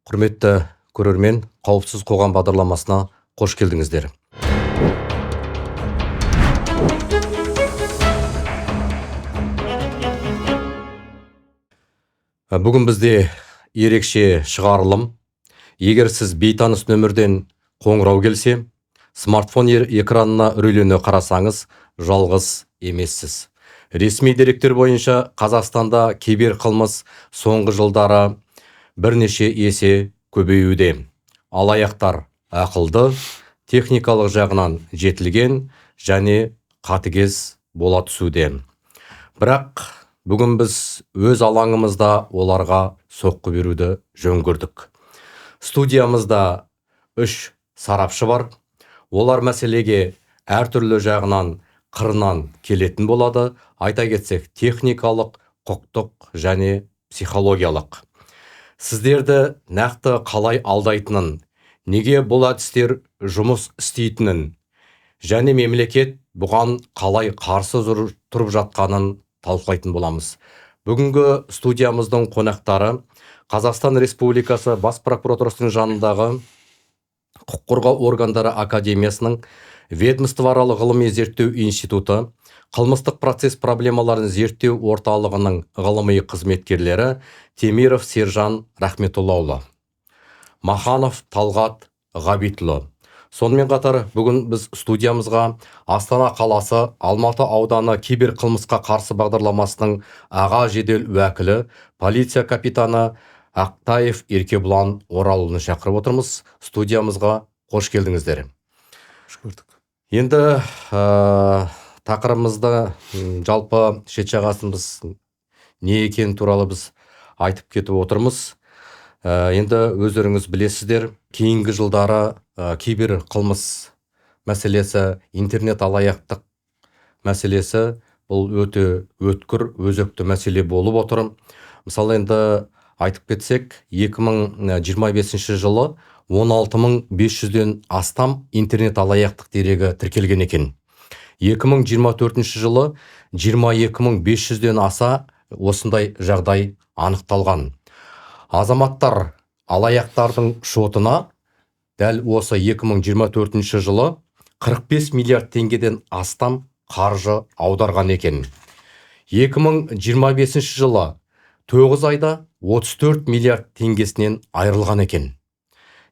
Құрметті көрермен, қауіпсіз қоғам бағдарламасына қош келдіңіздер. Бүгін бізде ерекше шығарылым. Егер сіз бейтаныс нөмірден қоңырау келсе, смартфон экранына үрейлене қарасаңыз, жалғыз емессіз. Ресми деректер бойынша Қазақстанда киберқылмыс соңғы жылдары бірнеше есе көбеюде. Алаяқтар ақылды, техникалық жағынан жетілген және қатыгез бола түсуде. Бірақ бүгін біз өз алаңымызда оларға соққы беруді жөн көрдік. Студиямызда 3 сарапшы бар. Олар мәселеге әртүрлі жағынан қырынан келетін болады. Айта кетсек, техникалық, құқықтық және психологиялық. Сіздерді нақты қалай алдайтынын, неге бұл әдістер жұмыс істейтінін және мемлекет бұған қалай қарсы тұрып жатқанын талқылайтын боламыз. Бүгінгі студиямыздың қонақтары Қазақстан Республикасы Бас прокуратурасының жанындағы Құқық қорғау органдары академиясының ведомствоаралық ғылыми зерттеу институты, қылмыстық процесс проблемаларын зерттеу орталығының ғылыми қызметкерлері Темиров Сержан Рахметоллаұлы, Маханов Талғат Ғабитұлы. Сонымен қатар бүгін біз студиямызға Астана қаласы Алматы ауданы киберқылмысқа қарсы бағдарламасының аға жедел уәкілі, полиция капитаны Ақтаев Еркебұлан Оралұлын шақырып отырмыз. Студиямызға қош келдіңіздер. Енді тақырыбымызды жалпы шет жағасымыз не екен туралы біз айтып кетіп отырмыз. Енді өздеріңіз білесіздер, кейінгі жылдары киберқылмыс мәселесі, интернет алаяқтық мәселесі бұл өте өткір, өзекті мәселе болып отыр. Мысалы, енді айтып кетсек, 2025 жылы 16.500-ден астам интернет алаяқтық дерегі тіркелген екен. 2024 жылы 22.500-ден аса осындай жағдай анықталған. Азаматтар алаяқтардың шотына дәл осы 2024 жылы 45 миллиард теңгеден астам қаржы аударған екен. 2025 жылы 9 айда 34 миллиард теңгесінен айырылған екен.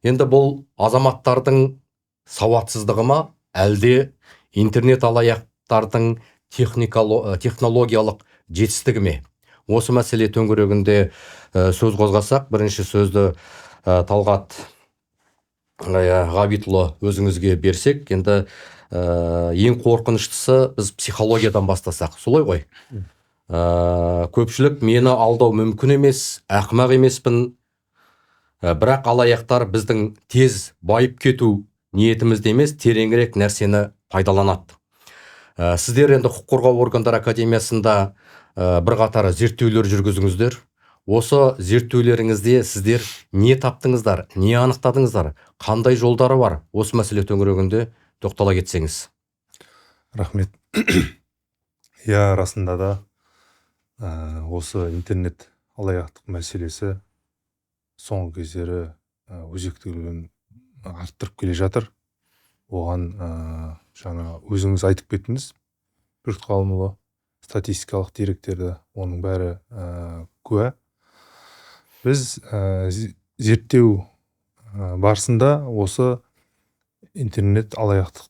Енді бұл азаматтардың сауатсыздығы ма, әлде интернет алаяқтардың технологиялық жетістігі ме? Осы мәселе төңірегінде сөз қозғасақ, бірінші сөзді Талғат Ғабитұлы өзіңізге берсек, енді ең қорқыныштысы біз психологиядан бастасақ, солай ғой? Көпшілік мені алдау мүмкін емес, ақымақ емеспін, бірақ алаяқтар біздің тез байып кету ниетімізде емес, тереңірек нәрсені пайдаланады. Сіздер енді Құқық қорғау органдары академиясында бірқатар зерттеулер жүргіздіңіздер. Осы зерттеулеріңізде сіздер не таптыңыздар, не анықтадыңыздар, қандай жолдары бар? Осы мәселе төңірегінде тоқтала кетсеңіз. Рахмет. Расында да осы интернет алаяқтық мәселесі соңғы кездері өзектілігін арттырып келе жатыр. Оған жаңа өзіңіз айтып кеттіңіз, Бүркіт Қалымұлы, статистикалық деректерді оның бәрі куә. Біз зерттеу барысында осы интернет алаяқтық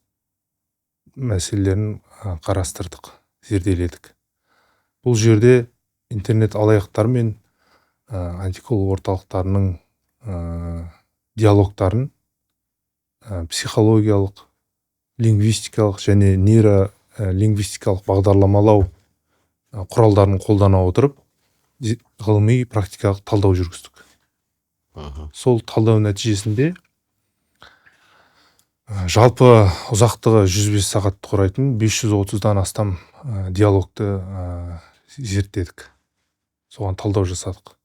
мәселелерін қарастырдық, зерделедік. Бұл жерде интернет алаяқтар мен антикол орталықтарының диалогтарын психологиялық, лингвистикалық және нейролингвистикалық бағдарламалау құралдарын қолдана отырып, ғылыми практикалық талдау жүргіздік. Сол талдау нәтижесінде жалпы ұзақтығы 105 сағатты құрайтын 530-дан астам диалогты зерттедік. Соған талдау жасадық.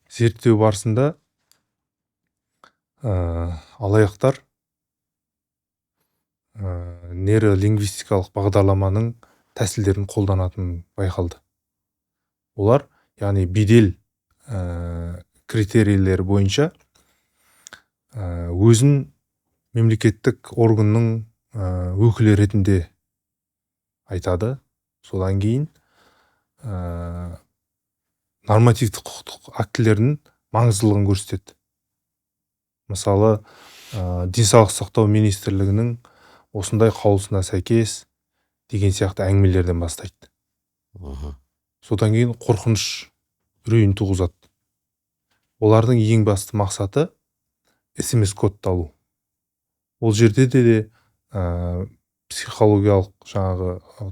Зерттеу барысында алаяқтар нейролингвистикалық бағдарламаның тәсілдерін қолданатын байқалды. Олар, яғни бедел критерийлері бойынша өзін мемлекеттік органның өкілі ретінде айтады. Содан кейін нормативтік құқықтық актілердің маңыздылығын көрсетеді. Мысалы, денсаулық сақтау министрлігінің осындай қаулысына сәйкес деген сияқты әңгімелерден бастайды. Содан кейін қорқыныш үрейін туғызады. Олардың ең басты мақсаты SMS кодты алу. Ол жерде де психологиялық жаңағы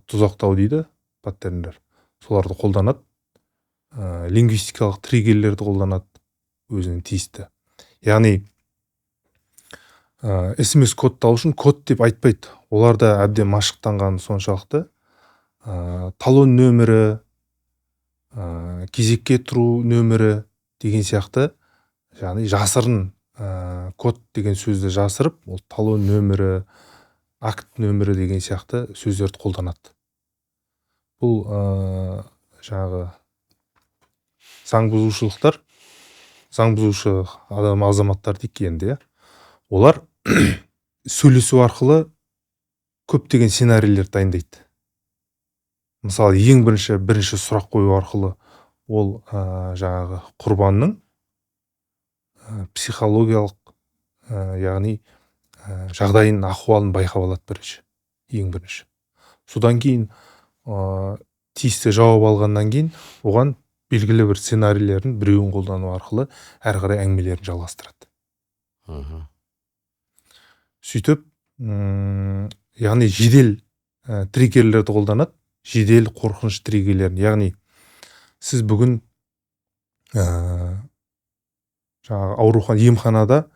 тұзақтау дейді паттерндер. Соларды қолданады. Лингвистикалық триггерлерді қолданады өзінің тиісті. Яғни SMS кодты алу үшін код деп айтпайды. Оларда әбден машықтанған соншалықты талон нөмірі, кезекке тұру нөмірі деген сияқты, яғни жасырын код деген сөзді жасырып, ол талон нөмірі, акт нөмірі деген сияқты сөздерді қолданады. Бұл жаңағы заң бұзушылықтар, заң бұзушы азаматтар дейік енді, олар сөйлесу арқылы көптеген сценарийлер дайындайды. Мысалы, ең бірінші сұрақ қою арқылы ол жаңағы құрбанның психологиялық, яғни жағдайын, ахуалын байқап алады ең бірінші. Содан кейін тиісті жауап алғаннан кейін оған белгілі бір сценарийлердің біреуін қолдану арқылы әрі қарай әңгімелерін жалғастырады. Сөйтіп, яғни жедел триггерлерді қолданады, жедел қорқыныш триггерлерін. Яғни сіз бүгін жаңағы аурухана, емханада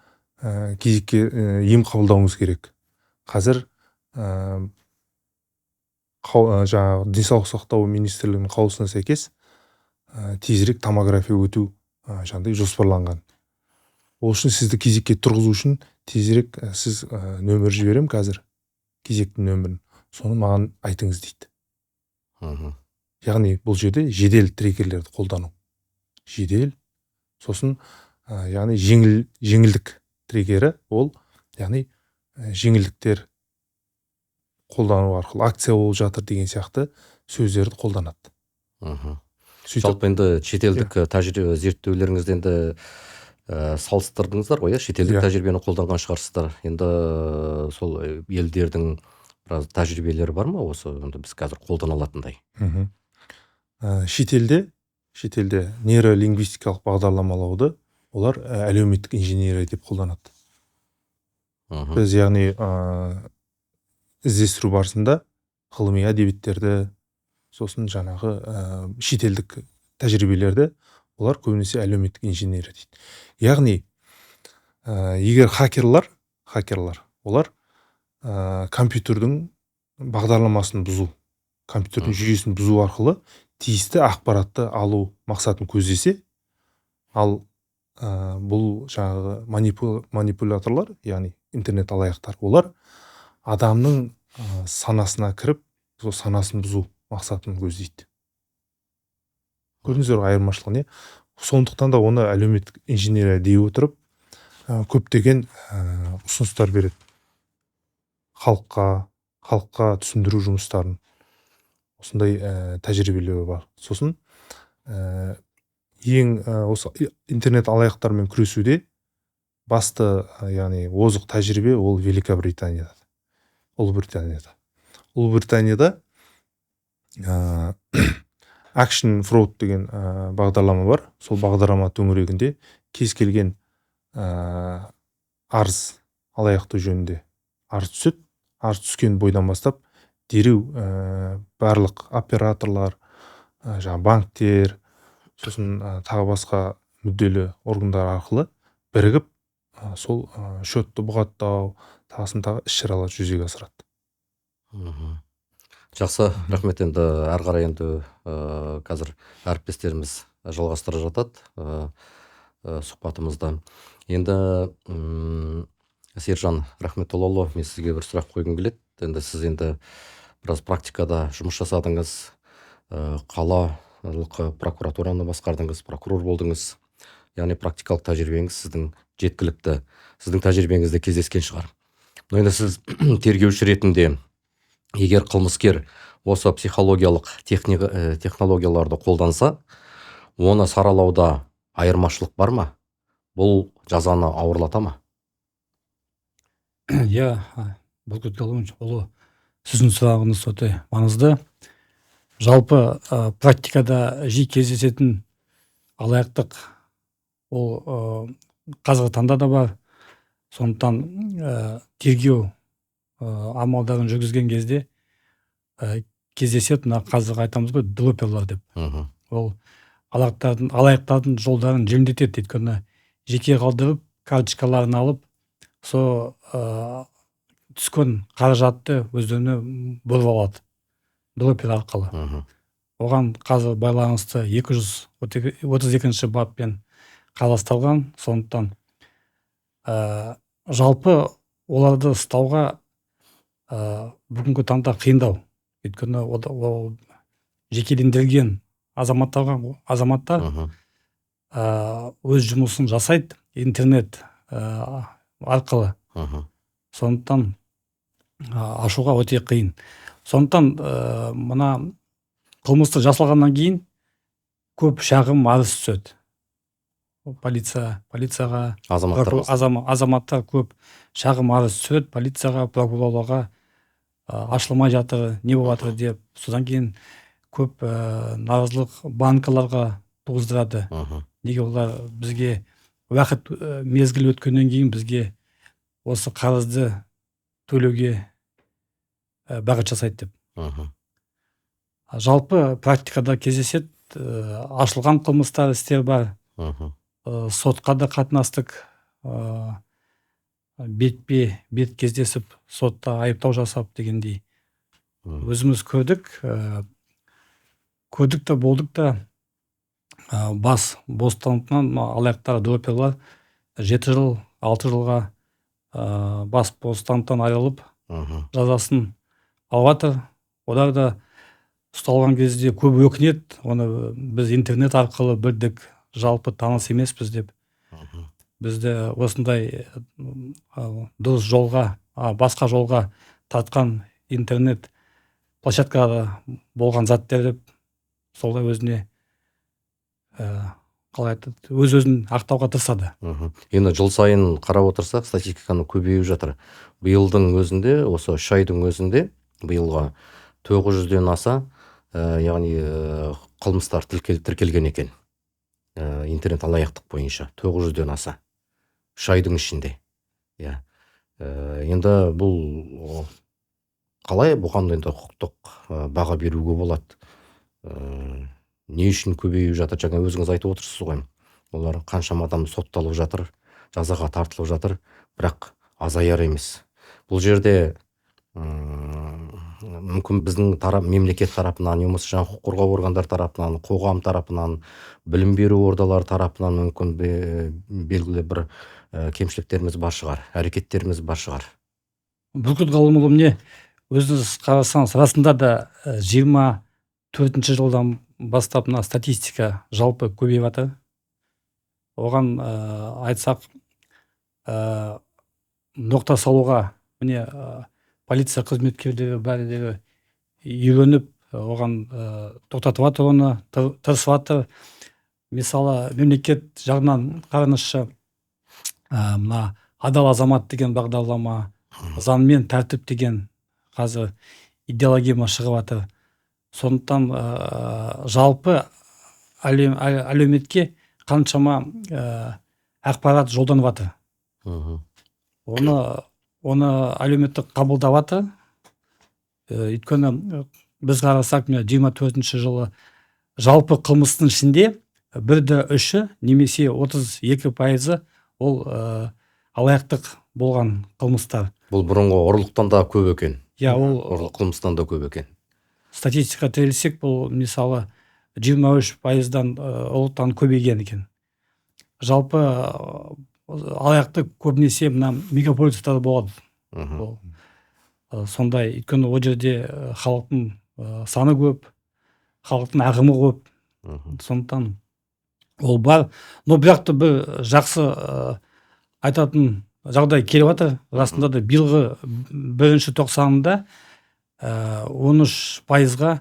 кезекке ем қабылдауыңыз керек. Қазір жаңағы денсаулық сақтау министрлігінің қаулысына сәйкес тезірек томография өту жаңағыдай жоспарланған. Ол үшін сізді кезекке тұрғызу үшін тезірек сіз нөмір жіберем қазір, кезектің нөмірін. Соны маған айтыңыз дейді. Яғни бұл жерде жедел триггерлерді қолдану. Жедел, сосын яғни жеңілдік триггері, ол яғни жеңілдіктер қолдану арқылы акция болып жатыр деген сияқты сөздерді қолданады. Жалпы енді шетелдік тәжірибе зерттеулеріңізді енді салыстырдыңыздар ғой, шетелдік тәжірибені қолданған шығарсыздар. Енді сол елдердің біраз тәжірибелері бар ма осы біз қазір қолдана алатындай? Шетелде нейролингвистикалық бағдарламалауды олар әлеуметтік инженерия деп қолданады. Біз яғни іздестіру барысында ғылыми әдебиеттерді, сосын жаңағы шетелдік тәжірибелерді олар көбінесе әлеуметтік инженерия дейді. Яғни егер хакерлар олар компьютердің бағдарламасын бұзу, компьютердің жүйесін бұзу арқылы тиісті ақпаратты алу мақсатын көздесе, ал бұл жаңағы манипуляторлар, яғни интернет алаяқтар, олар адамның санасына кіріп, сол санасын бұзу мақсатын көздейді. Көрдіңіздер айырмашылығы не? Сондықтан да оны әлеуметтік инженерия дей отырып, көптеген ұсыныстар береді. Халыққа түсіндіру жұмыстарын. Осындай тәжірибелері бар. Сосын осы интернет алаяқтармен күресуде басты, яғни озық тәжірибе ол Великобританияда. Ұлыбританияда Action Fraud деген бағдарлама бар. Сол бағдарлама төңірегінде кез келген арыз, алаяқтық жөнінде арыз түседі. Арыз түскен бойдан бастап дереу барлық операторлар, банктер, сосын тағы басқа мүдделі органдар арқылы бірігіп сол шотты бұғаттау, тағы іс-шаралар жүзеге асырады. Жақсы, рахмет. Енді әрі қарай енді қазір әріптестеріміз жалғастырып жатады сұхбатымызда. Енді Сержан Рахметоллаұлы, мен сізге бір сұрақ қойғым келеді. Енді сіз енді біраз практикада жұмыс жасадыңыз, қалалық прокуратураны басқардыңыз, прокурор болдыңыз. яғни практикалық тәжірибеңіз сіздің жеткілікті, сіздің тәжірибеңізде кездескен шығар. Енді сіз тергеуші ретінде, егер қылмыскер осы психологиялық технологияларды қолданса, оны саралауда айырмашылық бар ма? Бұл жазаны ауырлата ма? Иә, Бүркіт Галимұлы, сіздің сұрағыңыз өте маңызды. Жалпы практикада жиі кездесетін алаяқтық ол қазіргі таңда да бар. Сондықтан тергеу амалдарын жүргізген кезде кездесетін, қазір айтамыз ғой, девелоперлар деп. Ол алаяқтардың жолдарын жеңілдетеді. Өйткені жеке қалдырып, карточкаларын алып, сол түскен қаражатты өздеріне бұрып алады девелопер арқылы. Оған қазір байланысты 232 баппен қарастырылған. Сондықтан жалпы оларды ұстауға бүгінгі таңда қиындау. Өйткені ол жекеленген азаматтар өз жұмысын жасайды интернет арқылы. Сондықтан ашуға өте қиын. Сондықтан мына қылмысты жасалғаннан кейін көп шағым арыз түседі. Полицияға, азаматтар көп шағым арыз түседі, полицияға, прокурорларға ашылмай жатыр, не болып жатыр деп. Содан кейін көп наразылық банкаларға туғыздырады. Неге олар бізге уақыт мезгіл өткеннен кейін бізге осы қарызды төлеуге бағыт жасайды деп. Жалпы практикада кездеседі, ашылған қылмыстар, істер бар. Сотқа да қатынастық, бет кездесіп, сотта айыптау жасап дегендей. Өзіміз көрдік та болдық та, бас бостандығынан алаяқтар, девелоперлар 7 жыл, 6 жылға бас бостандықтан айырылып, жазасын алып. Олар да ұсталған кезде көп өкінеді. Оны біз интернет арқылы білдік, жалпы таныс емеспіз деп. Бізді осындай дұрыс жолға, басқа жолға тартқан интернет площадкада болған заттар деп, солай өзіне өз-өзін ақтауға тырысады. Енді жыл сайын қарап отырсақ, статистиканы көбейіп жатыр. Биылдың өзінде, осы 3 айдың өзінде, биылға 900-ден аса, яғни қылмыстар тіркелген екен. Интернет алаяқтық бойынша 900-ден аса. 3 айдың ішінде. Енді бұл қалай, бұған енді құқықтық баға беруге болады? Не үшін көбейіп жатыр? Жаңа өзіңіз айтып отырсыз ғой. Олар қаншама адам сотталып жатыр, жазаға тартылып жатыр, бірақ азаяр емес. Бұл жерде мүмкін біздің мемлекет тарапынан, немесе жаңа құқық қорғау органдар тарапынан, қоғам тарапынан, білім беру ордалары тарапынан мүмкін белгілі бір кемшіліктеріміз бар шығар, әрекеттеріміз бар шығар. Бүркіт Галимұлы, міне өзіңіз қарасаңыз, расында да 24 жылдан бастап статистика жалпы көбейіп жатыр. Оған айтсақ, ноқта салуға міне полиция қызметкерлері бәрі үйреніп, оған тоқтатып жатыр, оны тырысып жатыр. Мысалы, мемлекет жағынан қараңызшы, мына адал азамат деген бағдарлама, заңмен тәртіп деген қазір идеология шығып жатыр. Сондықтан жалпы әлеуметке қаншама ақпарат жолданып жатыр. Оны әлеуметтік қабылдап жатыр. Өйткені біз қарасақ, 24 жылы жалпы қылмыстың ішінде 1/3 немесе 32% ол алаяқтық болған қылмыстар. Бұл бұрынғы ұрлықтан да көп екен. Ол қылмыстан да көп екен. Статистика терілсек, бұл мысалы 23%-дан ұрлықтан көбейген екен. Жалпы алаяқтық көбінесе мына мегаполистарда болады. Сондай, өйткені ол жерде халықтың саны көп, халықтың ағымы көп. Сондықтан ол бар, но бірақ та бір жақсы айтатын жағдай келіп жатыр. Расында да биылғы 1-тоқсанында 13%-ға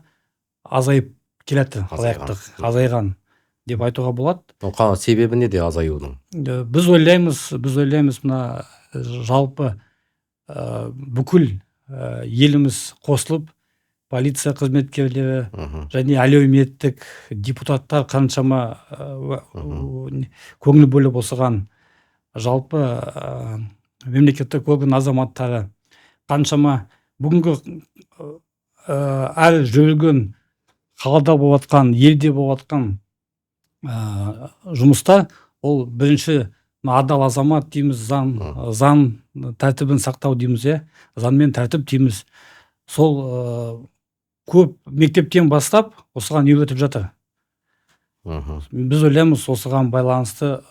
азайып келеді азайған деп айтуға болады. Себебі неде азаюдың? Біз ойлаймыз мына жалпы бүкіл еліміз қосылып, полиция қызметкерлері және әлеуметтік депутаттар қаншама көңіл бөліп осыған, жалпы мемлекеттік орган азаматтары қаншама бүгінгі әр жүрген қалада болып жатқан, елде болып жатқан жұмыстар, ол бірінші адал азамат дейміз, заң тәртібін сақтау дейміз, заң мен тәртіп дейміз. Сол көп мектептен бастап осыған үйретіп жатыр. Біз ойлаймыз осыған байланысты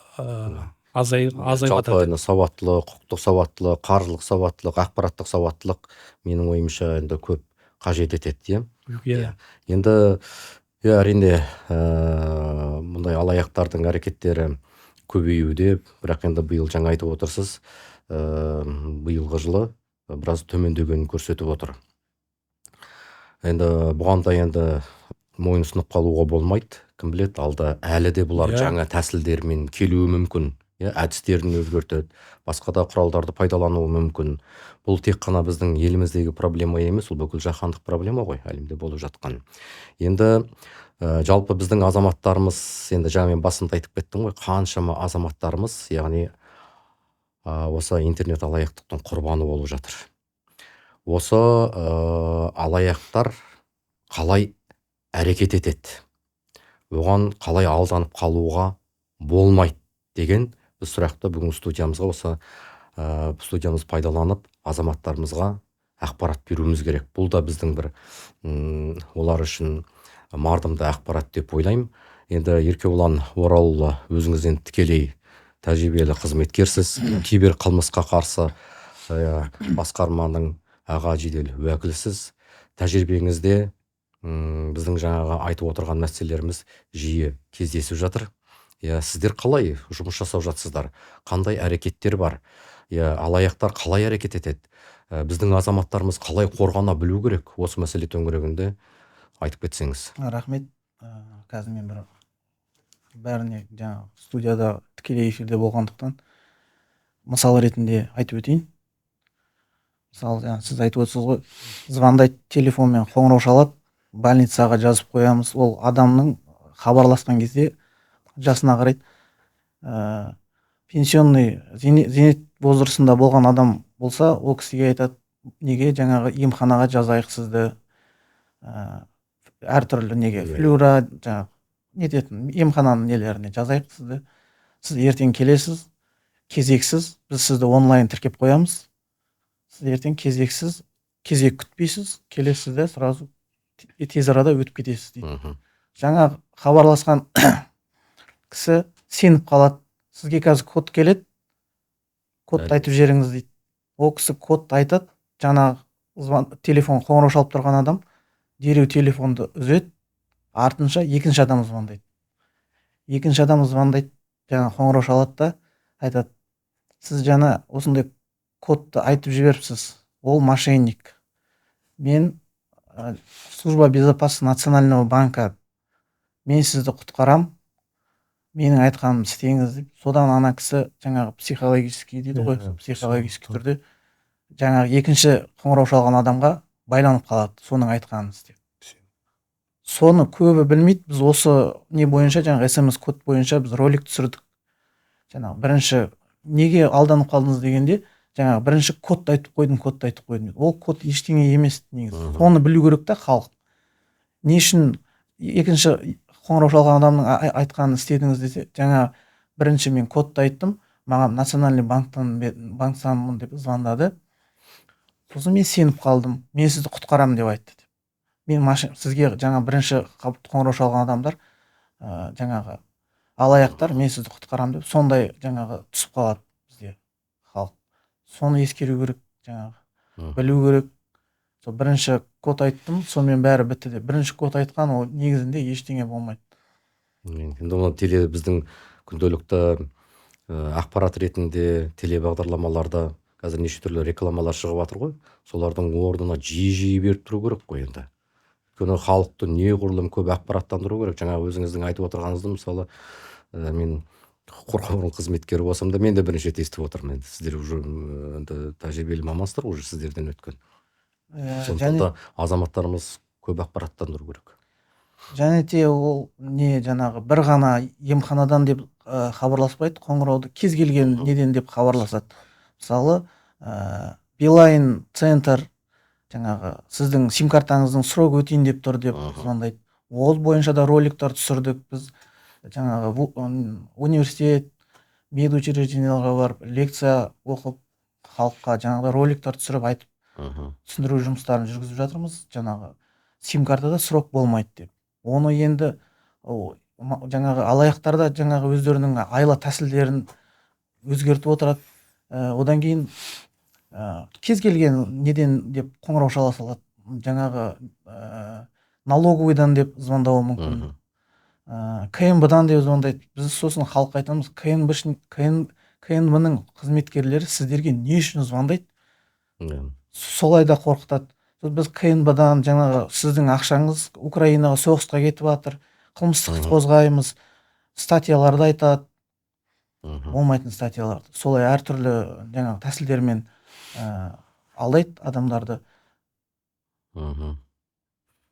азайып жатыр. Жалпы сауаттылық, құқықтық сауаттылық, қаржылық сауаттылық, ақпараттық сауаттылық менің ойымша енді көп қажет етеді. Енді әрине мұндай алаяқтардың әрекеттері көбеюде, бірақ енді биыл жаңа айтып отырсыз, биылғы жылы біраз төмендегенін көрсетіп отыр. Енді бұған да енді мойынсұнып қалуға болмайды. Кім біледі, алда әлі де бұлар жаңа тәсілдермен келуі мүмкін. Әдістерін өзгертеді, басқа да құралдарды пайдалануы мүмкін. Бұл тек қана біздің еліміздегі проблема емес, ол бүкіл жаһандық проблема ғой, әлемде болып жатқан. Енді жалпы біздің азаматтарымыз, енді жаңа мен басында айтып кеттім ғой, қаншама азаматтарымыз, яғни осы интернет алаяқтықтың құрбаны болып жатыр. Осы алаяқтар қалай әрекет етеді, оған қалай алданып қалуға болмайды деген біз сұрақты бүгін студиямызға, осы студиямыз пайдаланып азаматтарымызға ақпарат беруіміз керек. Бұл да біздің бір олар үшін мардымды ақпарат деп ойлаймын. Енді Еркебұлан Оралұлы, өзіңізден тікелей тәжірибелі қызметкерсіз, кибер қылмысқа қарсы басқарманың аға жедел уәкілісіз. Тәжірибеңізде біздің жаңағы айтып отырған мәселелеріміз жиі кездесіп жатыр. Сіздер қалай жұмыс жасап жатсыздар? Қандай әрекеттер бар? Алаяқтар қалай әрекет етеді? Біздің азаматтарымыз қалай қорғана білу керек? Осы мәселе төңірегінде айтып кетсеңіз. Рахмет. Қазір мен бәріне жаңа студияда тікелей эфирде болғандықтан мысал ретінде айтып өтейін. Мысалы, сіз айтып отырсыз ғой, звондайды, телефонмен қоңырау шалады, больницаға жазып қоямыз. Ол адамның хабарласқан кезде жасына қарайды. Пенсионный зейнет возрастында болған адам болса, ол кісіге айтады, неге жаңағы емханаға жазайық сізді, әртүрлі неге флюра жаңағы нететін емхананың нелеріне жазайық сізді. Сіз ертең келесіз, кезексіз, біз сізді онлайн тіркеп қоямыз. Сіз ертең кезексіз, кезек күтпейсіз, келесіз де сразу тез арада өтіп кетесіз дейді. Жаңа хабарласқан кісі сеніп қалады. Сізге қазір код келеді, кодты айтып жіберіңіз дейді. Ол кісі кодты айтады, жаңа телефон қоңырау шалып тұрған адам дереу телефонды үзеді, артынша екінші адам звондайды. Екінші адам звондайды, жаңа қоңырау шалады да айтады, сіз жаңа осындай кодты айтып жіберіпсіз, ол мошенник. Мен служба безопасности национального банка, мен сізді құтқарам, менің айтқаным істеңіз деп. Содан ана кісі жаңағы психологический дейді ғой, психологический түрде жаңағы екінші қоңырау шалған адамға байланып қалады, соның айтқанын істеп. Соны көбі білмейді. Біз осы не бойынша, жаңағы SMS код бойынша біз ролик түсірдік. Жаңағы бірінші неге алданып қалдыңыз дегенде, жаңағы бірінші кодты айтып қойдым. Ол код ештеңе емес негізі. Соны білу керек та халық. Не үшін екінші қоңырау шалған адамның айтқанын істедіңіз десе, жаңа бірінші мен кодты айттым, маған национальный банктанмын деп звондады. Сосын мен сеніп қалдым, мен сізді құтқарам деп айтты. Мен сізге жаңа бірінші қоңырау шалған адамдар, жаңағы алаяқтар, мен сізді құтқарам деп, сондай жаңағы түсіп қалады бізде халық. Соны ескеру керек, жаңағы білу керек. Сол бірінші код айттым, сонымен бәрі бітті деп. Бірінші код айтқан, ол негізінде ештеңе болмайды. Енді оны біздің күнделікті ақпарат ретінде телебағдарламаларда қазір неше түрлі рекламалар шығып жатыр ғой. Солардың орнына жиі беріп тұру керек қой енді. Өйткені халықты неғұрлым көп ақпараттандыру керек. Жаңа өзіңіздің айтып отырғаныңызды мысалы мен құқық қорғау қызметкері болсам да мен де бірінші рет естіп отырмын. Енді сіздер уже енді тәжірибелі мамансыздар, уже сіздерден өткен. Сондықтан да азаматтарымыз көп ақпараттандыру керек. және те ол не жаңағы бір ғана емханадан деп хабарласпайды, қоңырауды кез келген неден деп хабарласады. Мысалы Билайн центр жаңағы сіздің сим картаңыздың срок өтейін деп тұр деп звондайды. Ол бойынша да роликтар түсірдік біз. Жаңағы университет, медучрежденияларға барып лекция оқып, халыққа жаңағы роликтар түсіріп айтып түсіндіру жұмыстарын жүргізіп жатырмыз. Жаңағы сим картада срок болмайды деп. Оны енді жаңағы алаяқтар да жаңағы өздерінің айла тәсілдерін өзгертіп отырады. Одан кейін кез келген неден деп қоңырау шала салады. Жаңағы налоговыйдан деп звондауы мүмкін. КМБ-дан деп звондайды. Біз сосын халыққа айтамыз, КМБ-ның қызметкерлері сіздерге не үшін звондайды? Солай да қорқытады. Біз КМБ-дан жаңағы сіздің ақшаңыз Украинаға соғысқа кетіп жатыр, қылмыстық іс қозғаймыз, статьяларды айтады. Болмайтын статьяларды. Солай әртүрлі жаңағы тәсілдермен алдайды адамдарды.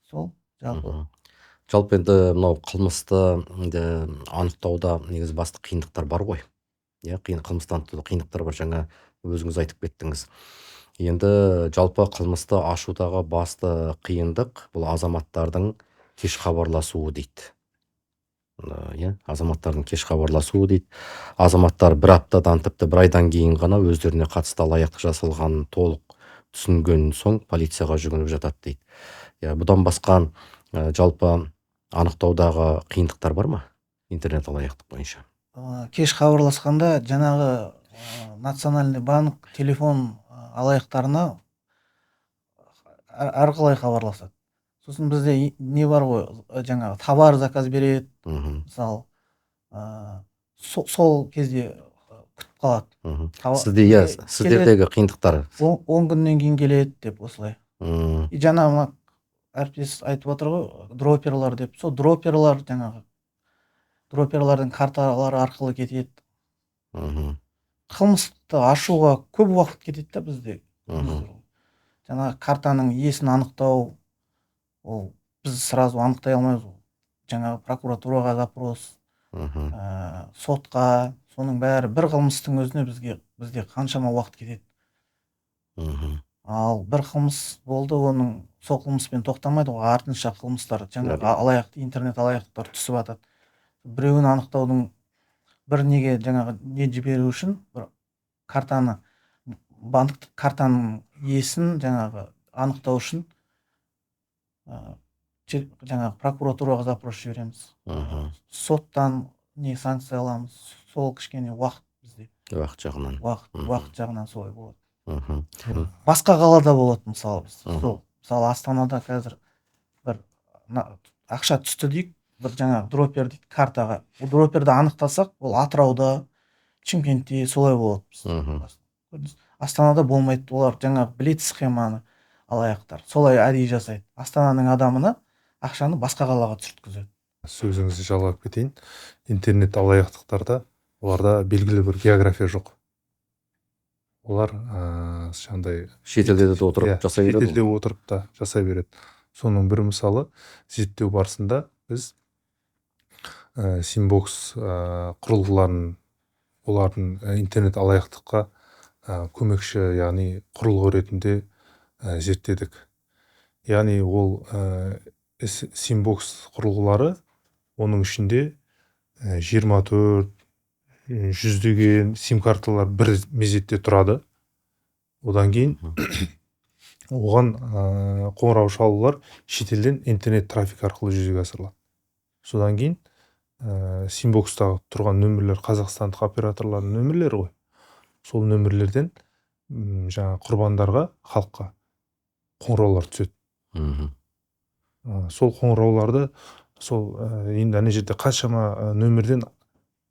Сол жалпы. Жалпы енді мынау қылмысты анықтауда негізі басты қиындықтар бар ғой. Қылмысты анықтауда қиындықтар бар, жаңа өзіңіз айтып кеттіңіз. Енді жалпы қылмысты ашудағы басты қиындық бұл азаматтардың кеш хабарласуы дейді. Азаматтардың кеш хабарласуы дейді. Азаматтар бір аптадан тіпті бір айдан кейін ғана өздеріне қатысты алаяқтық жасалғанын толық түсінген соң полицияға жүгініп жатады дейді. Бұдан басқа жалпы анықтаудағы қиындықтар бар ма интернет алаяқтық бойынша? Кеш хабарласқанда жаңағы национальный банк телефон алаяқтарына әрқалай хабарласады. Сосын бізде не бар ғой, жаңағы товар заказ береді, мысалы, сол кезде күтіп қалады. Сіздердегі қиындықтар 10 күннен кейін келеді деп осылай. Жаңа әріптес айтып отыр ғой, дроперлар деп. Сол дроперлар жаңағы дроперлардың карталары арқылы кетеді. Қылмысты ашуға көп уақыт кетеді да бізде. Жаңағы картаның иесін анықтау, ол біз сразу анықтай алмаймыз. Жаңағы прокуратураға запрос, сотқа, соның бәрі бір қылмыстың өзіне бізде қаншама уақыт кетеді. Ал бір қылмыс болды, оның сол қылмыспен тоқтамайды, артынша қылмыстар, жаңағы интернет алаяқтар түсіп жатады. Біреуін анықтаудың бір неге жаңағы не жіберу үшін, бір картаны, банк картаның иесін жаңағы анықтау үшін жаңағы прокуратураға запрос жібереміз. Соттан не санкция аламыз, сол кішкене уақыт бізде. Уақыт жағынан. Уақыт жағынан солай болады. Басқа қалада болады мысалы. Мысалы Астанада қазір бір ақша түсті дейік, бір жаңағы дропер дейді картаға. Ол дроперді анықтасақ, ол Атырауда, Шымкентте солай болады. Астанада болмайды, олар жаңағы білет схеманы алаяқтар. Солай әдейі жасайды. Астананың адамына ақшаны басқа қалаға түсірткізеді. Сөзіңізді жалғап кетейін. Интернет алаяқтықтарда оларда белгілі бір география жоқ. Олар шандай шетелде отырып жасай береді. Шетелде отырып та жасай береді. Соның бір мысалы зерттеу барысында біз Симбокс құрылғыларын, олардың интернет алаяқтыққа көмекші, яғни құрылғы ретінде зерттедік. Яғни ол Симбокс құрылғылары, оның ішінде 24, 100-деген сим карталар бір мезетте тұрады. Одан кейін оған қоңырау шалулар шетелден интернет трафик арқылы жүзеге асырылады. Содан кейін Симбокстағы тұрған нөмірлер қазақстандық операторлардың нөмірлері ғой. Сол нөмірлерден жаңа құрбандарға, халыққа қоңыраулар түседі. Сол қоңырауларды сол енді ана жерде қаншама нөмірден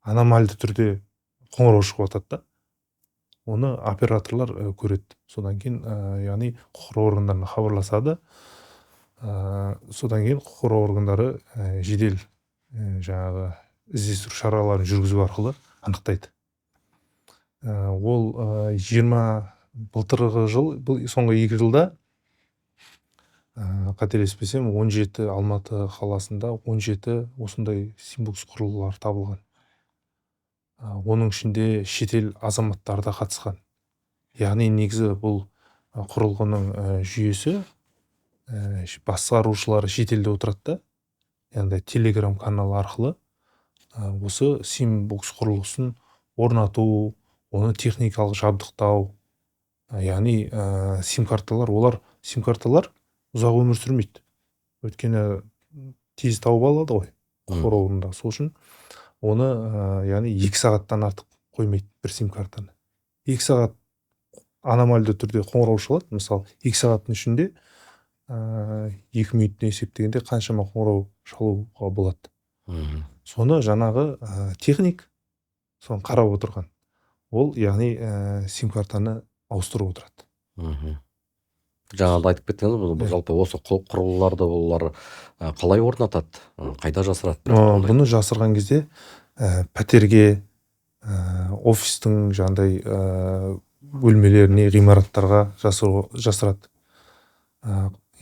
аномальды түрде қоңырау шығып жатады да, оны операторлар көреді. Содан кейін яғни құқық органдарына хабарласады. Содан кейін құқық органдары жедел жаңағы іздестіру шараларын жүргізу арқылы анықтайды. Ол 20 былтырғы жыл, бұл соңғы 2 жылда қателеспесем 17 Алматы қаласында 17 осындай симбокс құрылғылары табылған. Оның ішінде шетел азаматтары да қатысқан. Яғни негізі бұл құрылғының жүйесі басқарушылары шетелде отырады да, яғни телеграм каналы арқылы осы симбокс құрылғысын орнату, оны техникалық жабдықтау, яғни сим-карталар, сим-карталар ұзақ өмір сүрмейді. Өйткені тез тауып алады ғой құқық органында. Сол үшін оны яғни 2 сағаттан артық қоймайды бір сим-картаны. 2 сағат аномальды түрде қоңырау шалады. Мысалы, 2 сағаттың ішінде 2 минуттен есептегенде қаншама қоңырау шалуға болады. Соны жаңағы техник соны қарап отырған. Ол яғни сим-картаны ауыстырып отырады. Жаңағыда айтып кеттіңіз, бұл жалпы осы құрылғыларды олар қалай орнатады, қайда жасырады? Бұны жасырған кезде пәтерге, офистің жаңағыдай бөлмелеріне, ғимараттарға жасырады.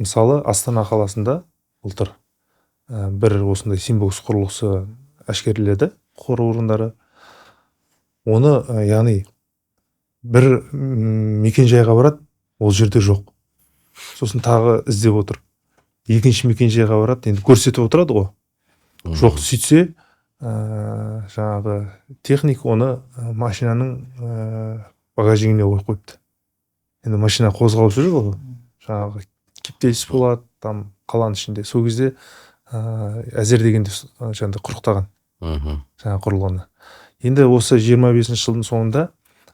Мысалы, Астана қаласында былтыр бір осындай симбокс құрылғысы әшкереледі құқық органдары. Оны яғни бір мекен-жайға барады, ол жерде жоқ. Сосын тағы іздеп отыр. Екінші мекен-жайға барады, енді көрсетіп отырады ғой. Жоқ, сөйтсе жаңағы техник оны машинаның багажигіне қойып қойыпты. Енді машина қозғалып жүреді ғой, жаңағы кептеліс болады, там қаланың ішінде. Сол кезде әзер дегенде жаңағыдай құрықтаған жаңа құрылғыны. Енді осы 25 жылдың соңында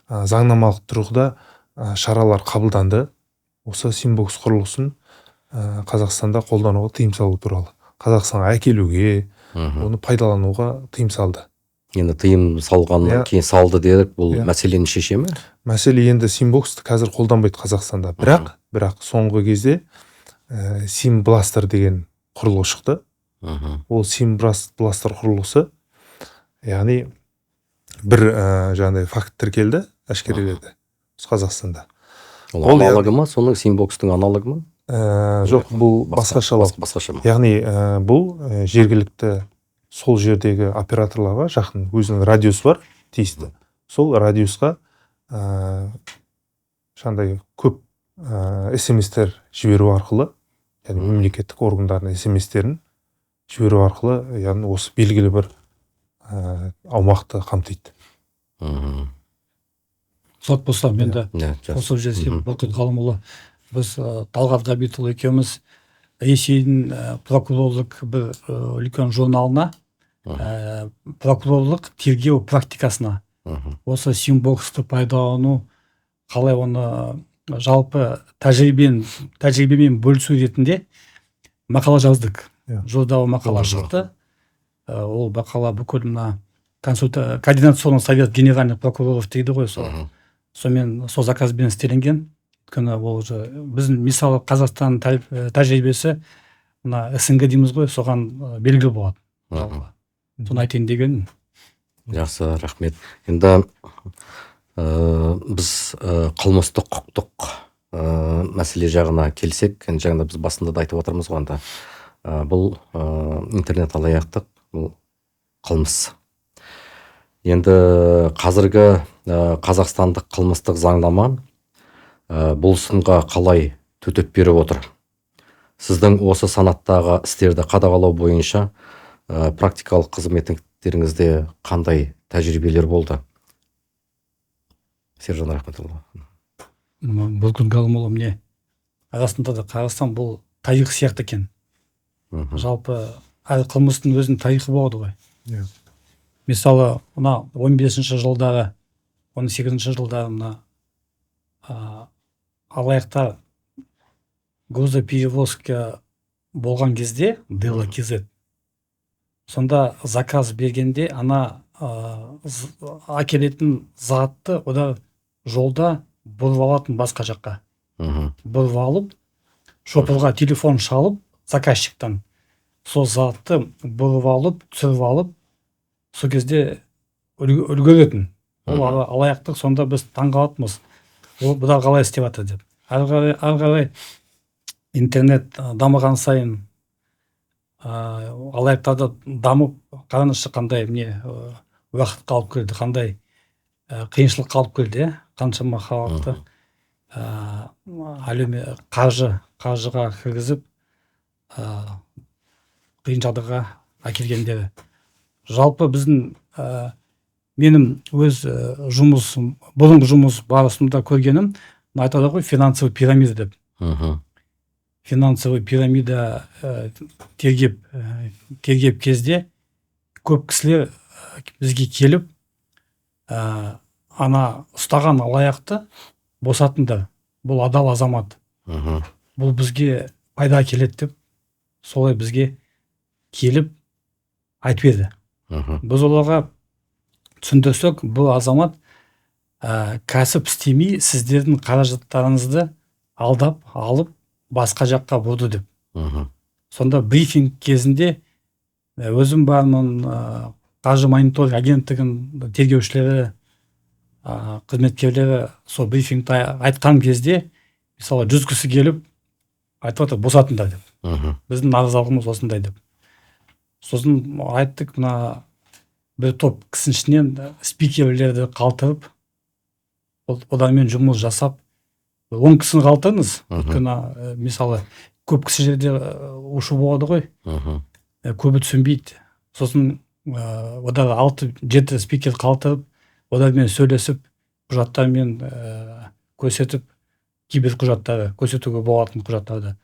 заңнамалық тұрғыда шаралар қабылданды. Осы симбокс құрылғысын Қазақстанда қолдануға тыйым салу туралы. Қазақстанға әкелуге, оны пайдалануға тыйым салды. Енді тыйым салғаннан кейін салды дедік, бұл мәселені шеше ме? Мәселе енді симбоксты қазір қолданбайды Қазақстанда. Бірақ соңғы кезде симбластер деген құрылғы шықты. Ол симбластер құрылғысы, яғни бір жаңағыдай факт тіркелді, әшкереледі Қазақстанда. Ол аналогы ма? Соның симбокстың аналогы ма? Жоқ, бұл басқашалау. Яғни бұл жергілікті сол жердегі операторларға жақын өзінің радиусы бар, тиісті. Сол радиусқа шандай көп SMS-тер жіберу арқылы, яғни мемлекеттік органдардың SMS-терін жіберу арқылы, яғни осы белгілі бір аумақты қамтиды. Сот болса, мен де қосып жесем, Бақыт Ғалымұлы, біз Талғат Ғабитұлы екеуміз Ресейдің прокурорлық бір үлкен журналына, прокурорлық тергеу практикасына осы симбоксты пайдалану, қалай оны жалпы тәжірибемен бөлісу ретінде мақала жаздық. Журналы мақала шықты. Ол мақала бүкіл мына координационный совет генеральных прокуроров дейді ғой, сонымен сол заказбен істелінген. Өйткені ол біздің мысалы Қазақстан тәжірибесі мына СНГ дейміз ғой, соған белгілі болады. Соны айтайын деген. Жақсы, рахмет. Енді біз қылмыстық құқықтық мәселе жағына келсек, жаңағыда біз басында да айтып отырмыз ғой, бұл интернет алаяқтық, бұл қылмыс. Енді қазіргі қазақстандық қылмыстық заңнама бұл сынға қалай төтеп беріп отыр? Сіздің осы санаттағы істерді қадағалау бойынша практикалық қызметтеріңізде қандай тәжірибелер болды? Сержан Рахметұлы. Бақыт Ғалымұлы, міне арасында да қарасам, бұл тарих сияқты екен. Жалпы әр қылмыстың өзінің тарихы болады ғой. Мысалы, мына 15-ші жылдары, 18-ші жылдары мына алаяқтар грузоперевозка болған кезде, Дела КЗ, сонда заказ бергенде ана әкелетін затты ода жолда бұрып алатын басқа жаққа бұрып алып шопырға телефон шалып заказчиктан сол затты бұрып алып түсіріп алып сол кезде үлгеретін. Ол алаяқтық. Сонда біз таңғалатынбыз, ол бұда қалай істеп жатыр деп. Ары қарай интернет дамыған сайын алаяқтарды дамып, қараңызшы қандай уақытқа алып келді, қандай қиыншылыққа алып келді, қаншама халықты қаржыға кіргізіп қиын жағдайға әкелгендері. Жалпы біздің менің өз бұрынғы жұмыс барысында көргенім, айтады ғой, финансовый пирамида деп. Финансовый пирамида тергеп кезде көп кісілер бізге келіп, ана ұстаған алаяқты босатыңдар, бұл адал азамат, бұл бізге пайда келеді деп, солай бізге келіп айтып еді. Біз оларға түсіндірсек, бұл азамат кәсіп істемей сіздердің қаражаттарыңызды алдап алып басқа жаққа бұрды деп. Сонда брифинг кезінде өзім бармын, қаржы мониторинг агенттігінің тергеушілері, қызметкерлері сол брифингті айтқан кезде, мысалы 100 кісі келіп айтып отыр, босатыңдар деп. Біздің наразылығымыз осындай деп. Сосын айттық, мына бір топ кісінің ішінен спикерлерді қалтырып, оданмен жұмыс жасап, 10 кісіні қалтырыңыз. Өйткені мысалы көп кісі жерде ушу болады ғой, көбі түсінбейді. Сосын одан 6-7 спикер қалтырып, оданмен сөйлесіп, құжаттармен көрсетіп, кибер құжаттары, көрсетуге болатын құжаттарды.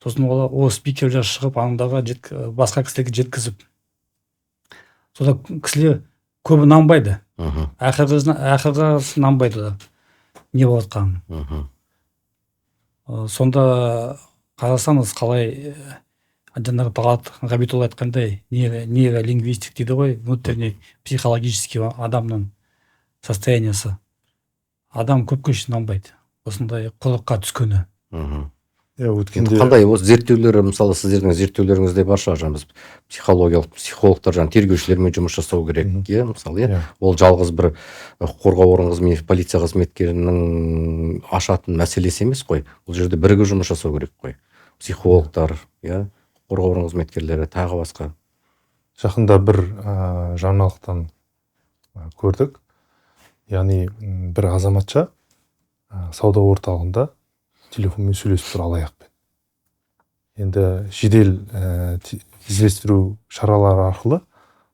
Сосын ол спикерлер шығып, андағы басқа кісілерге жеткізіп. Сода кісілер көбі нанбайды. Ақырғы нанбайды не болып жатқанын. Сонда қарасаңыз, қалай жаңағы Талғат Ғабитұлы айтқандай, нейролингвистик дейді ғой, внутренний психологический адамның состояниясы. Адам көп көш нанбайды. Осындай құлыққа түскені. Қандай осы зерттеулер, мысалы сіздердің зерттеулеріңізде бар шығар, біз психологтар, тергеушілермен жұмыс жасау керек, мысалы, ол жалғыз бір қорғау органы, полиция қызметкерінің ашатын мәселесі емес қой. Бұл жерде бірге жұмыс жасау керек қой. Психологтар, қорғау органы қызметкерлері, тағы басқа. Жақында бір жаңалықтан көрдік. Яғни бір азаматша сауда орталығында телефонмен сөйлесіп тұр алаяқпен. Енді жедел іздестіру шаралары арқылы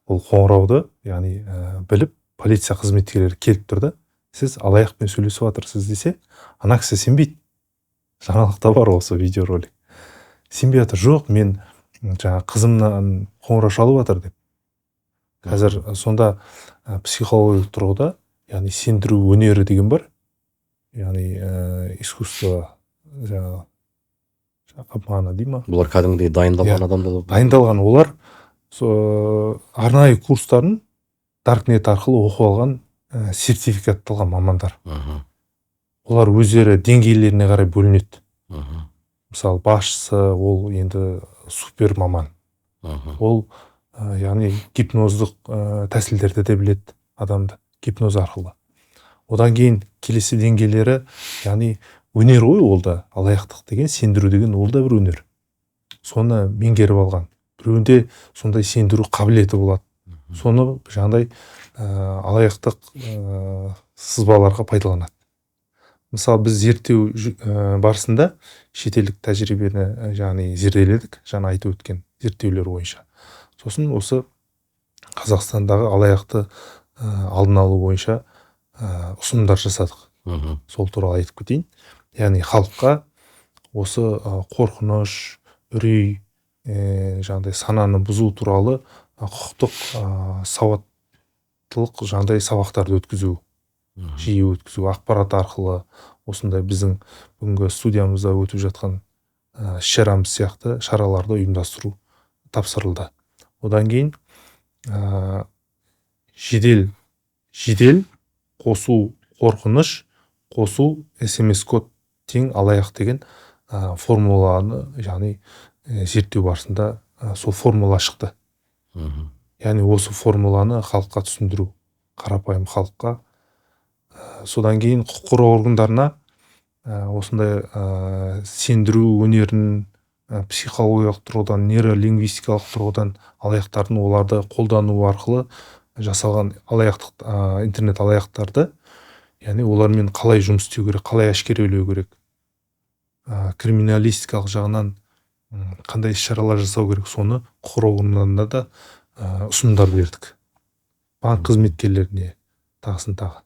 ол қоңырауды, яғни біліп, полиция қызметкерлері келіп тұрды. Сіз алаяқпен сөйлесіп жатырсыз десе, ана кісі сенбейді. Жаңалықта бар осы видеоролик. Сенбей жатыр, жоқ, мен қызымнан қоңырау шалып жатыр деп. Қазір сонда психологиялық тұрғыда, яғни сендіру өнері деген бар. Яғни искусство обмана дей ма? Бұлар кәдімгідей дайындалған адамдар. Дайындалған, олар арнайы курстарын Даркнет арқылы оқып алған сертификатталған мамандар. Олар өздері деңгейлеріне қарай бөлінеді. Мысалы, басшысы, ол енді супер маман. Ол яғни гипноздық тәсілдерді де біледі адамды, гипноз арқылы. Одан кейін келесі деңгейлері, яғни өнер ғой, ол да алаяқтық деген, сендіру деген, ол да бір өнер. Соны меңгеріп алған. Біреуінде сондай сендіру қабілеті болады. Соны жаңағыдай алаяқтық сызбаларға пайдаланады. Мысалы, біз зерттеу барысында шетелдік тәжірибені яғни зерделедік, жаңа айтып өткен зерттеулер бойынша. Сосын осы Қазақстандағы алаяқты алдын алу бойынша ұсынымдар жасадық. Сол туралы айтып кетейін. Яғни халыққа осы қорқыныш, үрей, жаңағыдай сананы бұзу туралы құқықтық сауаттылық жаңағыдай сабақтарды өткізу, жиі өткізу, ақпарат арқылы осындай біздің бүгінгі студиямызда өтіп жатқан шарамыз сияқты шараларды ұйымдастыру тапсырылды. Одан кейін жедел қосу қорқыныш, қосу смс код тең алаяқ деген формуланы, яғни зерттеу барысында сол формула шықты. Яғни осы формуланы халыққа түсіндіру, қарапайым халыққа. Содан кейін құқық қорғау органдарына осындай сендіру өнерін психологиялық тұрғыдан, нейролингвистикалық тұрғыдан алаяқтардың оларды қолдану арқылы жасалған алаяқтық, интернет алаяқтарды, яғни олармен қалай жұмыс істеу керек, қалай әшкерелеу керек, криминалистикалық жағынан қандай іс-шаралар жасау керек, соны құқық органдарына да ұсынымдар бердік. Банк қызметкерлеріне тағысын тағы.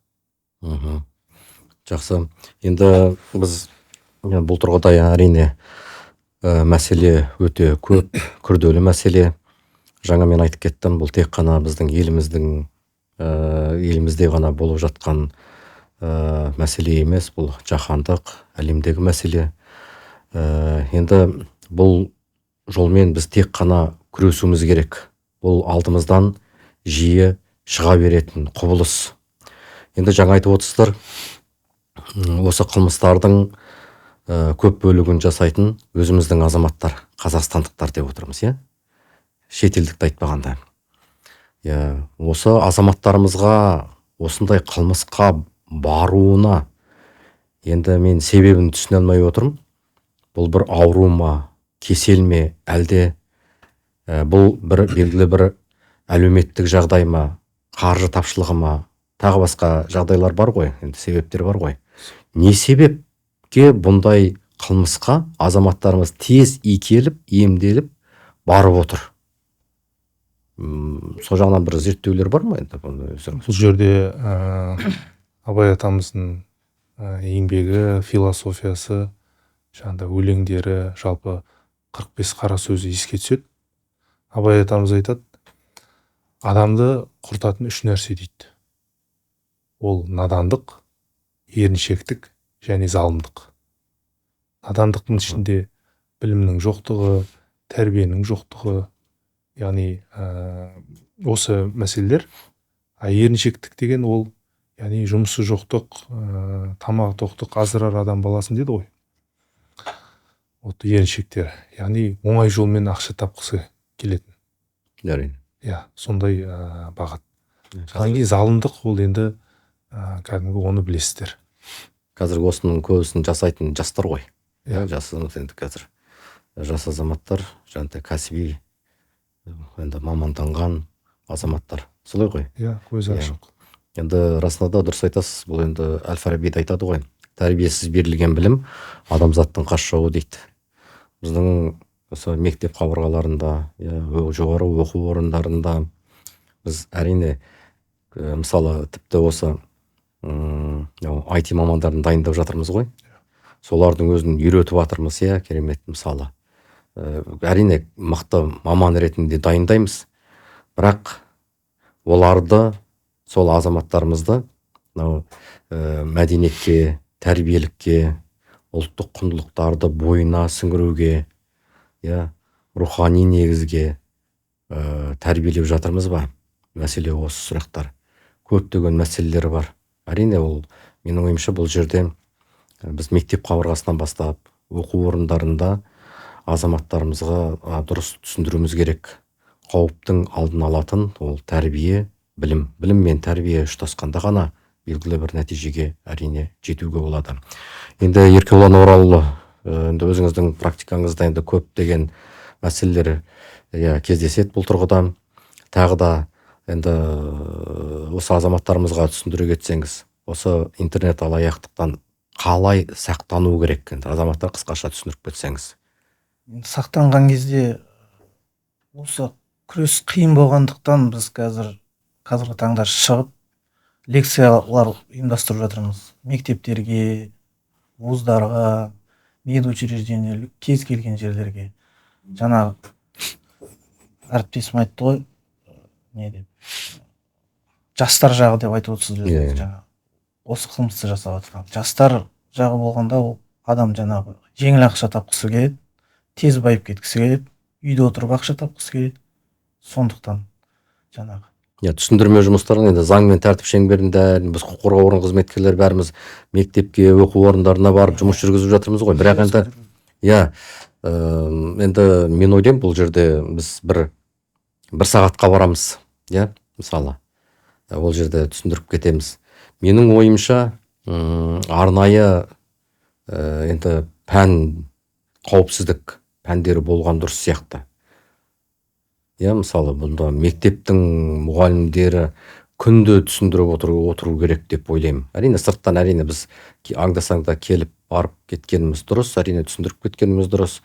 Жақсы. Енді біз бұл тұрғыда әрине мәселе өте көп, күрделі мәселе. Жаңа мен айтып кеттім, бұл тек қана біздің елімізде ғана болып жатқан мәселе емес, бұл жаһандық, әлемдегі мәселе. Енді бұл жолмен біз тек қана күресуіміз керек. Бұл алдымыздан жиі шыға беретін құбылыс. Енді жаңа айтып отырсыздар, осы қылмыстардың көп бөлігін жасайтын өзіміздің азаматтар, қазақстандықтар деп отырмыз, шетелдікті айтпағанда. Осы азаматтарымызға осындай қылмысқа баруына енді мен себебін түсіне алмай отырмын. Бұл бір ауру ма, кесел ме, әлде бұл бір белгілі бір әлеуметтік жағдай ма, қаржы тапшылығы ма, тағы басқа жағдайлар бар ғой, енді себептер бар ғой. Не себепке бұндай қылмысқа азаматтарымыз тез икеліп, емделіп барып отыр? Сол жағынан бір зерттеулер бар ма енді? Бұл жерде Абай атамыздың еңбегі, философиясы, жаңағыдай өлеңдері, жалпы 45 қара сөзі еске түседі. Абай атамыз айтады, адамды құртатын 3 нәрсе дейді. Ол надандық, еріншектік және залымдық. Надандықтың ішінде білімнің жоқтығы, тәрбиенің жоқтығы, яғни осы мәселелер. Еріншектік деген ол, яғни жұмысы жоқтық, тамағы тоқтық аздырар адам баласын деді ғой. Вот еріншектер, яғни оңай жолмен ақша тапқысы келетін. Сондай бағыт. Яғни залымдық ол енді кәдімгі оны білесіздер. Қазір осының көбісін жасайтын жастар ғой. Жасымыз енді қазір жас азаматтар, жаңағыдай кәсіби енді маманданған азаматтар. Солай ғой. Көзі ашық. Енді расында да дұрыс айтасыз. Бұл енді Әл-Фараби айтады ғой. Тәрбиесіз берілген білім адамзаттың қас жауы дейді. Біздің осы мектеп қабырғаларында, жоғары оқу орындарында біз әрине мысалы тіпті осы IT мамандарын дайындап жатырмыз ғой. Солардың өзін үйретіп жатырмыз, керемет мысалы. Әрине мықты маман ретінде дайындаймыз. Бірақ оларды, сол азаматтарымызды мәдениетке, тәрбиелікке, ұлттық құндылықтарды бойына сіңіруге, рухани негізге тәрбиелеп жатырмыз ба? Мәселе осы сұрақтар. Көптеген мәселелер бар. Әрине ол, менің ойымша, бұл жерде біз мектеп қабырғасынан бастап, оқу орындарында азаматтарымызға дұрыс түсіндіруіміз керек. Қауіптің алдын алатын ол тәрбие, білім. Білім мен тәрбие ұштасқанда ғана белгілі бір нәтижеге әрине жетуге болады. Енді Еркебұлан Оралұлы, енді өзіңіздің практикаңызда енді көп деген мәселелер кездеседі бұл тұрғыда. Тағы да енді осы азаматтарымызға түсіндіре кетсеңіз, осы интернет алаяқтықтан қалай сақтану керек? Енді азаматтар қысқаша түсіндіріп кетсеңіз. Сақтанған кезде осы күрес қиын болғандықтан біз қазіргі таңда шығып лекциялар ұйымдастырып жатырмыз. Мектептерге, вуздарға, медучреждение, кез келген жерлерге. Жаңа әріптесім айтты ғой, жастар жағы деп айтып отырсыз. Осы қылмысты жасап жатқан жастар жағы болғанда, ол адам жаңағы жеңіл ақша тапқысы келеді, тез байып кеткісі келеді, үйде отырып ақша тапқысы келеді. Сондықтан жаңағы. Түсіндірме жұмыстарын енді заң мен тәртіп шеңберінде біз құқық қорғау орган қызметкерлері бәріміз мектепке, оқу орындарына барып жұмыс жүргізіп жатырмыз ғой. Бірақ енді мен ойлаймын, бұл жерде біз бір сағатқа барамыз, мысалы ол жерде түсіндіріп кетеміз. Менің ойымша арнайы енді пән қауіпсіздік пәндері болған дұрыс сияқты. Мысалы бұнда мектептің мұғалімдері күнде түсіндіріп отыру керек деп ойлаймын. Әрине сырттан біз аңдасаңда келіп барып кеткеніміз дұрыс, әрине түсіндіріп кеткеніміз дұрыс.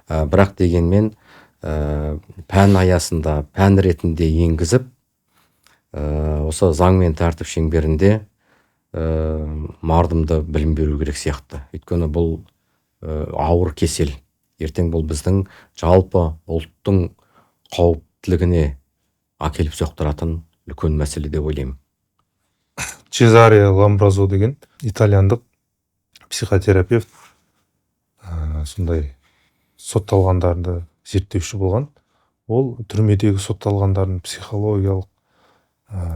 Бірақ дегенмен пән аясында, пән ретінде енгізіп, осы заң мен тәртіп шеңберінде мардымды білім беру керек сияқты. Өйткені бұл ауыр кесел. Ертең бұл біздің жалпы ұлттың қауіптілігіне әкеліп соқтыратын үлкен мәселе деп ойлаймын. Чезаре Ламбразо деген итальяндық психотерапевт, сондай сотталғандарды зерттеуші болған. Ол түрмедегі сотталғандардың психологиялық,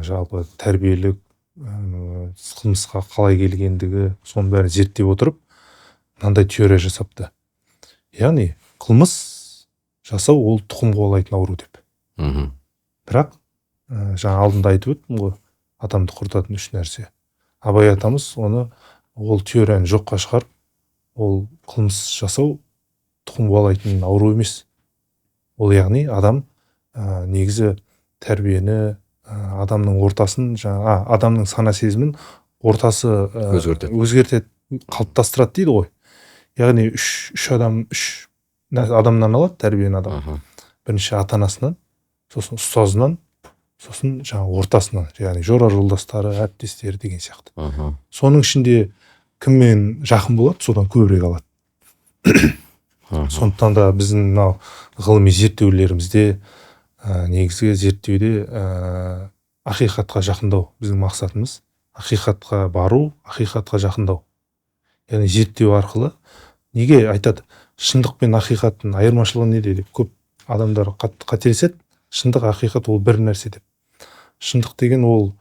жалпы тәрбиелік, қылмысқа қалай келгендігі, соның бәрін зерттеп отырып, мынандай теория жасапты. Яғни қылмыс жасау ол тұқым қуалайтын ауру деп. Бірақ жаңа алдында айтып өттім ғой, адамды құртатын 3 нәрсе. Абай атамыз ол теорияны жоққа шығарып, ол қылмыс жасау тұқым қуалайтын ауру емес. Ол яғни адам негізі тәрбиені, адамның ортасын, адамның сана сезімін ортасы өзгертеді, қалыптастырады дейді ғой. Яғни үш адамнан алады тәрбиені адам. Бірінші ата-анасынан, сосын ұстазынан, сосын ортасынан, яғни жора жолдастары, әріптестері деген сияқты. Соның ішінде кіммен жақын болады, содан көбірек алады. Сондықтан да біздің ғылыми зерттеулерімізде, негізгі зерттеуде ақиқатқа жақындау біздің мақсатымыз. Ақиқатқа бару, ақиқатқа жақындау. Яғни зерттеу арқылы неге айтады, шындық пен ақиқаттың айырмашылығы неде деп көп адамдар қателеседі. Шындық, ақиқат ол бір нәрсе деп. Шындық деген ол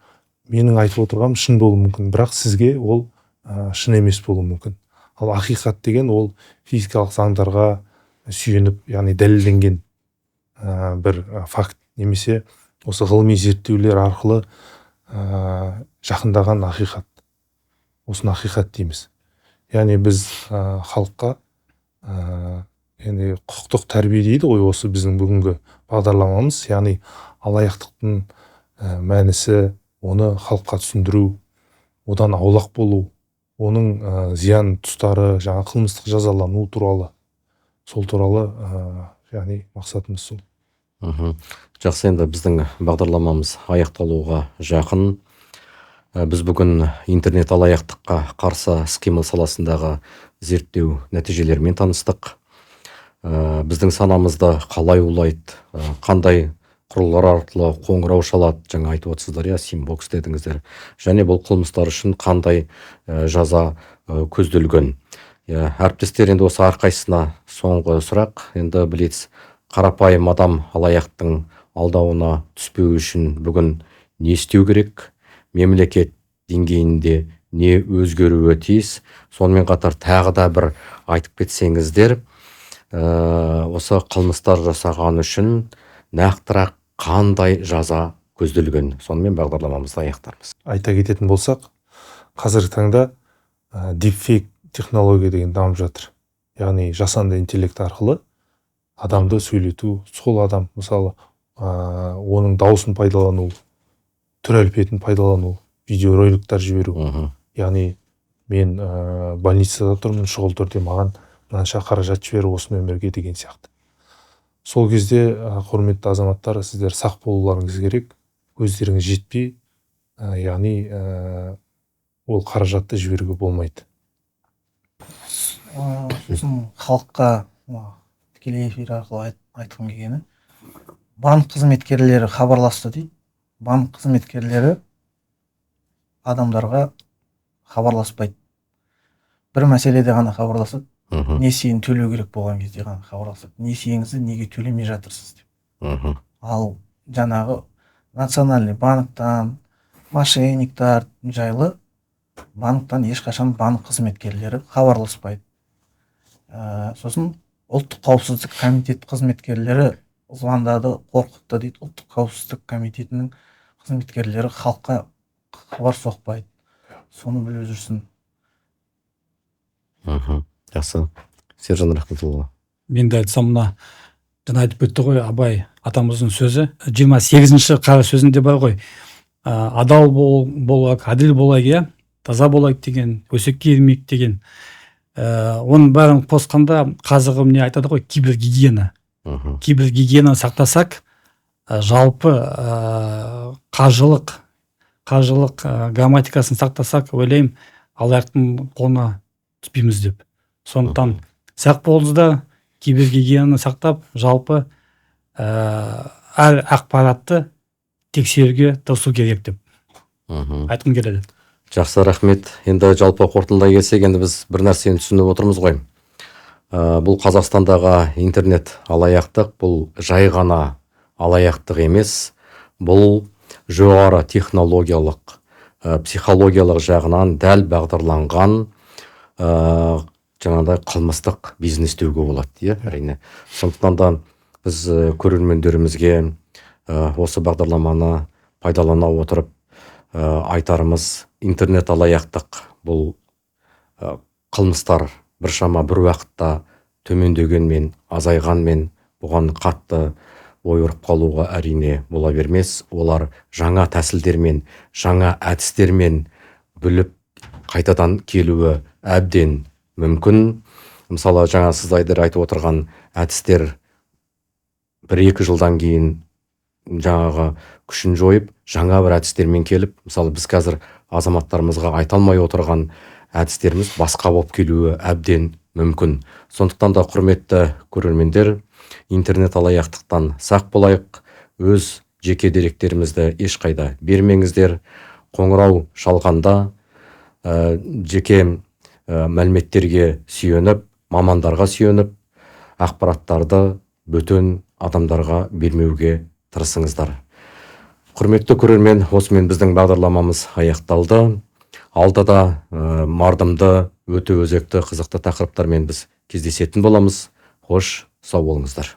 менің айтып отырғаным шын болуы мүмкін, бірақ сізге ол шын емес болуы мүмкін. Ал ақиқат деген ол физикалық заңдарға сүйеніп, яғни дәлелденген бір факт, немесе осы ғылыми зерттеулер арқылы жақындаған ақиқат. Осыны ақиқат дейміз. Яғни біз халыққа құқықтық тәрбие дейді ғой, осы біздің бүгінгі бағдарламамыз. Яғни алаяқтықтың мәнісі, оны халыққа түсіндіру, одан аулақ болу, оның зиян тұстары, жаңа қылмыстық жазалану туралы, сол туралы яғни мақсатымыз сол. Жақсы, енді біздің бағдарламамыз аяқталуға жақын. Біз бүгін интернет алаяқтыққа қарсы іс-қимыл саласындағы зерттеу нәтижелерімен таныстық. Біздің санамызды қалай улайды, қандай құрылғылар арқылы қоңырау шалады, жаңа айтып отырсыздар, симбокс дедіңіздер. Және бұл қылмыстар үшін қандай жаза көзделген. Әріптестер, енді осы әрқайсысына соңғы сұрақ. Енді білесіз, қарапайым адам алаяқтың алдауына түспеу үшін бүгін не істеу керек? Мемлекет деңгейінде не өзгеруі тиіс? Сонымен қатар тағы да бір айтып кетсеңіздер, осы қылмыстар жасаған үшін нақтырақ қандай жаза көзделген? Сонымен бағдарламамызды аяқтармыз. Айта кететін болсақ, қазіргі таңда дипфейк технология деген дамып жатыр. Яғни жасанды интеллект арқылы адамды сөйлету, сол адам, мысалы, оның дауысын пайдалану, түр әлпетін пайдалану, видеороликтар жіберу. Яғни мен больницада тұрмын, шұғыл түрде маған мынанша қаражат жібер осымен бірге деген сияқты. Сол кезде, құрметті азаматтар, сіздер сақ болуларыңыз керек, өздеріңіз жетпей, яғни ол қаражатты жіберуге болмайды. Халыққа тікелей эфир арқылы айтқым келгені, банк қызметкерлері хабарласты дейді. Банк қызметкерлері адамдарға хабарласпайды. Бір мәселеде ғана хабарласады. Несиені төлеу керек болған кезде ғана хабарласады. Несиеңізді неге төлемей жатырсыз деп. Ал жаңағы национальный банктан мошенниктар жайлы банктан ешқашан банк қызметкерлері хабарласпайды. Сосын ұлттық қауіпсіздік комитет қызметкерлері звондады, қорқытты дейді. Ұлттық қауіпсіздік комитетінің қызметкерлері халыққа хабар соқпайды. Соны біліп жүрсін. Жақсы. Сержан Рахметұлы. Мен де айтсам, мына жаңа айтып өтті ғой Абай атамыздың сөзі, 28-ші қара сөзінде бар ғой, адал болайық, әділ болайық, таза болайық деген, өсекке ермейік деген. Оның бәрін қосқанда қазіргі не айтады ғой, кибергигиена. Кибергигиена сақтасақ, жалпы қаржылық грамматикасын сақтасақ, ойлаймын, алаяқтың қолына түспейміз деп. Сондықтан сақ болыңыздар, кибергигиенаны сақтап, жалпы әр ақпаратты тексеруге тырысу керек деп айтқым келеді. Жақсы, рахмет. Енді жалпы қорытындылай келсек, енді біз бір нәрсені түсініп отырмыз ғой. Бұл Қазақстандағы интернет алаяқтық, бұл жай ғана алаяқтық емес, бұл жоғары технологиялық, психологиялық жағынан дәл бағдарланған жаңағыдай қылмыстық бизнес деуге болады, әрине. Сондықтан да біз көрермендерімізге осы бағдарламаны пайдалана отырып айтарымыз, интернет алаяқтық бұл қылмыстар біршама бір уақытта төмендегенмен, азайғанмен, бұған қатты ой ұрып қалуға әрине бола бермес. Олар жаңа тәсілдермен, жаңа әдістермен біліп қайтадан келуі әбден мүмкін. Мысалы, жаңа сіз айтып отырған әдістер 1-2 жылдан кейін жаңағы күшін жойып, жаңа бір әдістермен келіп, мысалы біз қазір азаматтарымызға айта алмай отырған әдістеріміз басқа болып келуі әбден мүмкін. Сондықтан да құрметті көрермендер, интернет алаяқтықтан сақ болайық, өз жеке деректерімізді ешқайда бермеңіздер. Қоңырау шалғанда жеке мәліметтерге сүйеніп, мамандарға сүйеніп, ақпараттарды бөтен адамдарға бермеуге тырысыңыздар. Құрметті көрермен, осымен біздің бағдарламамыз аяқталды. Алдыда мардымды, өте өзекті, қызықты тақырыптармен біз кездесетін боламыз. Хош, сау болыңыздар.